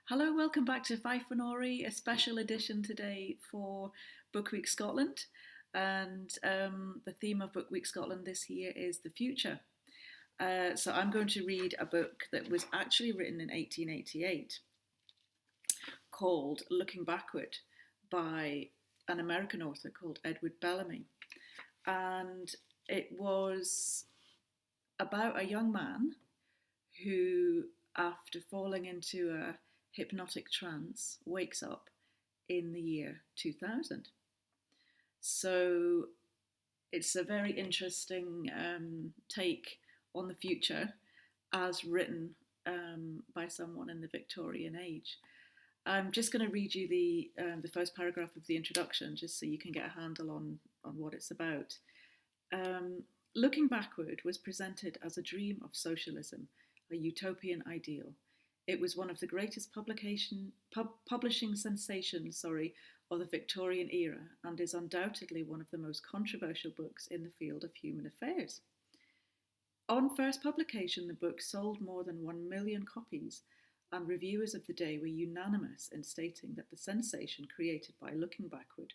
Hello, welcome back to Fifeanory, a special edition today for Book Week Scotland. And the theme of Book Week Scotland this year is the future. So I'm going to read a book that was actually written in 1888 called Looking Backward by an American author called Edward Bellamy. And it was about a young man who, after falling into a hypnotic trance, wakes up in the year 2000. So it's a very interesting take on the future as written by someone in the Victorian age. I'm just going to read you the first paragraph of the introduction, just so you can get a handle on what it's about. Looking Backward was presented as a dream of socialism, a utopian ideal. It was one of the greatest publishing sensations of the Victorian era, and is undoubtedly one of the most controversial books in the field of human affairs. On first publication, the book sold more than 1 million copies, and reviewers of the day were unanimous in stating that the sensation created by Looking Backward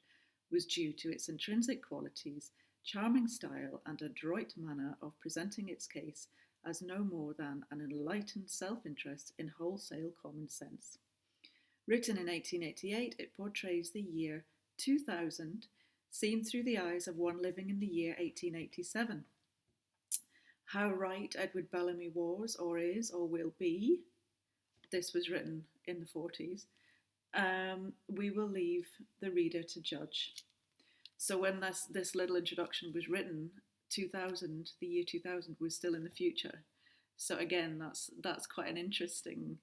was due to its intrinsic qualities, charming style, and adroit manner of presenting its case as no more than an enlightened self-interest in wholesale common sense. Written in 1888, it portrays the year 2000 seen through the eyes of one living in the year 1887. How right Edward Bellamy was, or is, or will be, this was written in the 40s, we will leave the reader to judge. So when this little introduction was written, 2000, the year 2000 was still in the future. So again, that's quite an interesting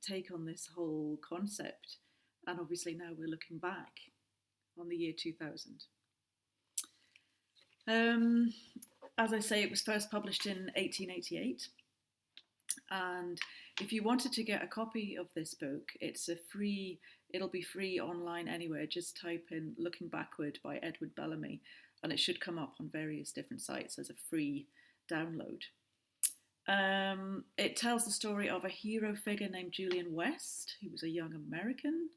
take on this whole concept. And obviously now we're looking back on the year 2000. As I say, it was first published in 1888. And if you wanted to get a copy of this book, it'll be free online anywhere. Just type in Looking Backward by Edward Bellamy, and it should come up on various different sites as a free download. It tells the story of a hero figure named Julian West, who was a young American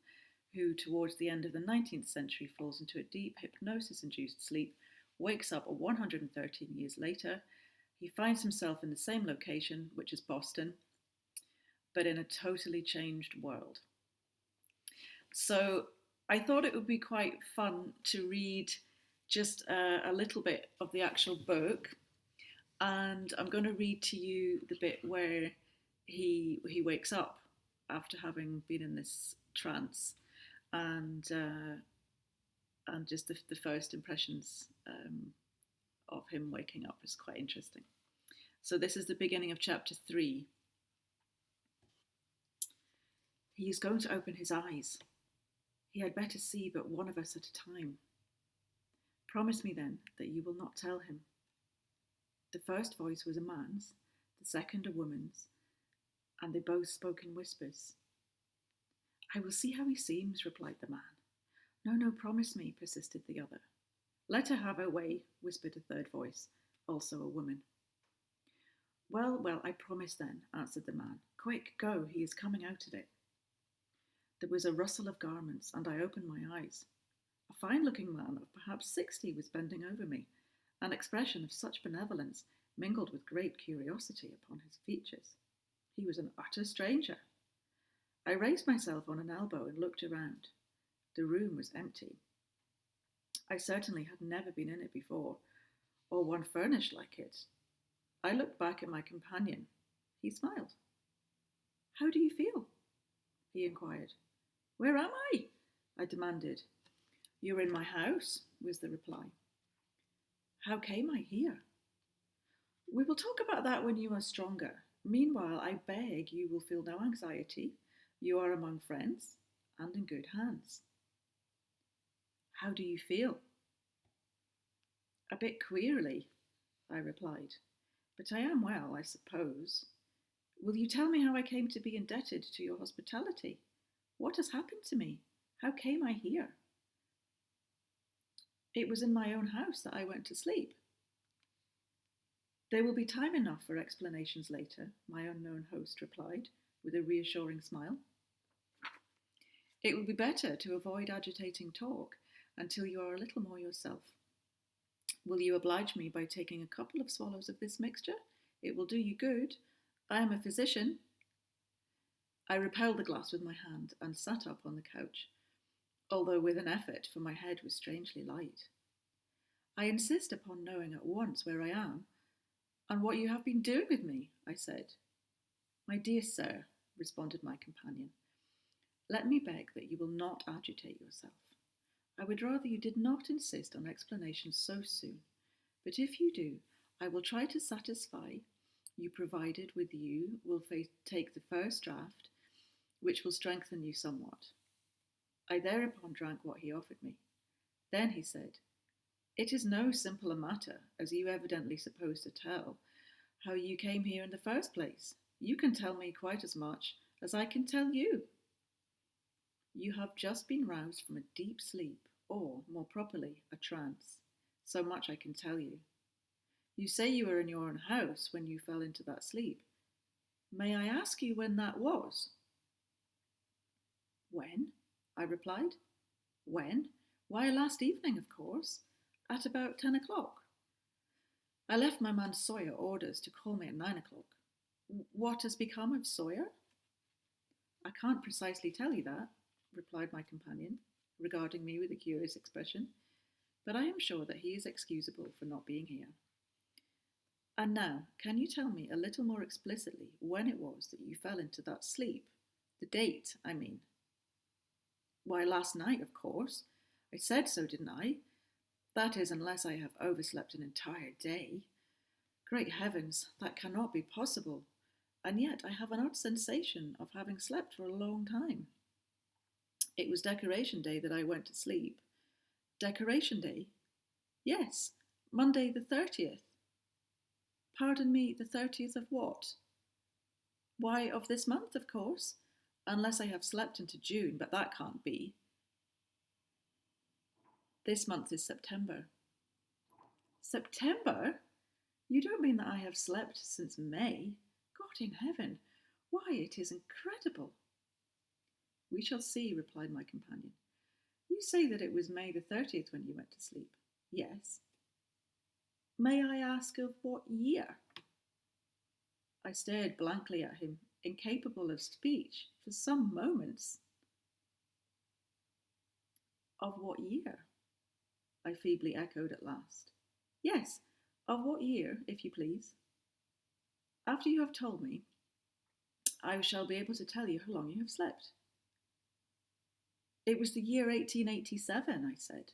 who, towards the end of the 19th century, falls into a deep hypnosis-induced sleep, wakes up 113 years later. He finds himself in the same location, which is Boston, but in a totally changed world. So I thought it would be quite fun to read just a little bit of the actual book, and I'm going to read to you the bit where he wakes up after having been in this trance, and just the first impressions of him waking up is quite interesting. So this is the beginning of chapter 3. He is going to open his eyes. He had better see but one of us at a time. Promise me then that you will not tell him. The first voice was a man's, the second a woman's, and they both spoke in whispers. I will see how he seems, replied the man. No, no, promise me, persisted the other. Let her have her way, whispered a third voice, also a woman. Well, well, I promise then, answered the man. Quick, go, he is coming out of it. There was a rustle of garments, and I opened my eyes. A fine-looking man of perhaps 60 was bending over me, an expression of such benevolence mingled with great curiosity upon his features. He was an utter stranger. I raised myself on an elbow and looked around. The room was empty. I certainly had never been in it before, or one furnished like it. I looked back at my companion. He smiled. How do you feel? He inquired. Where am I? I demanded. You're in my house, was the reply. How came I here? We will talk about that when you are stronger. Meanwhile, I beg you will feel no anxiety. You are among friends and in good hands. How do you feel? A bit queerly, I replied. But I am well, I suppose. Will you tell me how I came to be indebted to your hospitality? What has happened to me? How came I here? It was in my own house that I went to sleep. There will be time enough for explanations later, my unknown host replied, with a reassuring smile. It would be better to avoid agitating talk until you are a little more yourself. Will you oblige me by taking a couple of swallows of this mixture? It will do you good. I am a physician. I repelled the glass with my hand and sat up on the couch, although with an effort, for my head was strangely light. I insist upon knowing at once where I am and what you have been doing with me, I said. My dear sir, responded my companion, let me beg that you will not agitate yourself. I would rather you did not insist on explanations so soon, but if you do, I will try to satisfy you, provided with you will take the first draught, which will strengthen you somewhat. I thereupon drank what he offered me. Then he said, it is no simple a matter, as you evidently suppose to tell, how you came here in the first place. You can tell me quite as much as I can tell you. You have just been roused from a deep sleep, or, more properly, a trance. So much I can tell you. You say you were in your own house when you fell into that sleep. May I ask you when that was? When? I replied. When? Why, last evening, of course, at about 10 o'clock. I left my man Sawyer orders to call me at 9 o'clock. What has become of Sawyer? I can't precisely tell you that, replied my companion, regarding me with a curious expression, but I am sure that he is excusable for not being here. And now, can you tell me a little more explicitly when it was that you fell into that sleep? The date, I mean. Why, last night, of course. I said so, didn't I? That is, unless I have overslept an entire day. Great heavens, that cannot be possible. And yet I have an odd sensation of having slept for a long time. It was Decoration Day that I went to sleep. Decoration Day? Yes, Monday the 30th. Pardon me, the 30th of what? Why, of this month, of course, unless I have slept into June, but that can't be. This month is September. September? You don't mean that I have slept since May? God in heaven, why, it is incredible. We shall see, replied my companion. You say that it was May the 30th when you went to sleep. Yes. May I ask of what year? I stared blankly at him, incapable of speech, for some moments. Of what year? I feebly echoed at last. Yes, of what year, if you please? After you have told me, I shall be able to tell you how long you have slept. It was the year 1887, I said.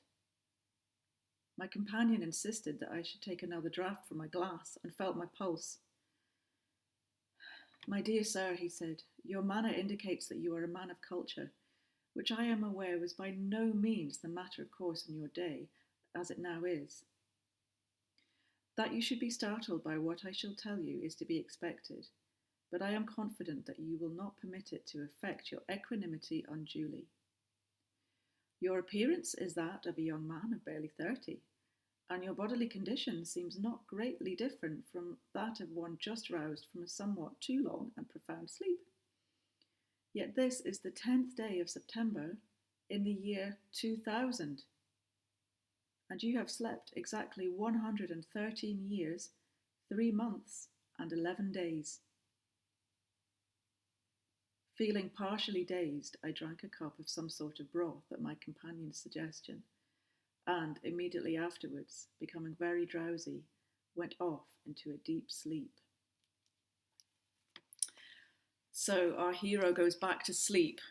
My companion insisted that I should take another draught from my glass and felt my pulse. My dear sir, he said, your manner indicates that you are a man of culture, which I am aware was by no means the matter of course in your day, as it now is. That you should be startled by what I shall tell you is to be expected, but I am confident that you will not permit it to affect your equanimity unduly. Your appearance is that of a young man of barely 30, and your bodily condition seems not greatly different from that of one just roused from a somewhat too long and profound sleep. Yet this is the 10th day of September in the year 2000, and you have slept exactly 113 years, 3 months, and 11 days. Feeling partially dazed, I drank a cup of some sort of broth at my companion's suggestion, and immediately afterwards, becoming very drowsy, went off into a deep sleep. So our hero goes back to sleep,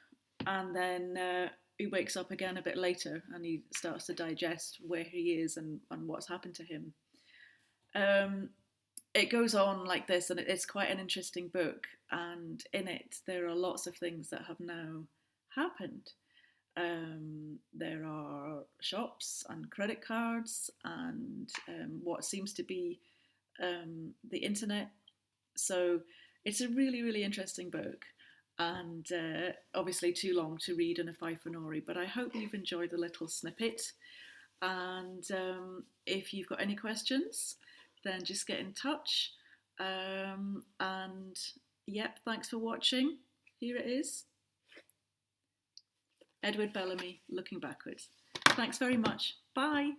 and then he wakes up again a bit later, and he starts to digest where he is and what's happened to him. It goes on like this, and it's quite an interesting book, and in it there are lots of things that have now happened. There are shops and credit cards and what seems to be the internet. So it's a really, really interesting book, and obviously too long to read in a Fifeanory, but I hope you've enjoyed the little snippet. And if you've got any questions, then just get in touch. And yep, thanks for watching. Here it is. Edward Bellamy, Looking Backwards. Thanks very much. Bye.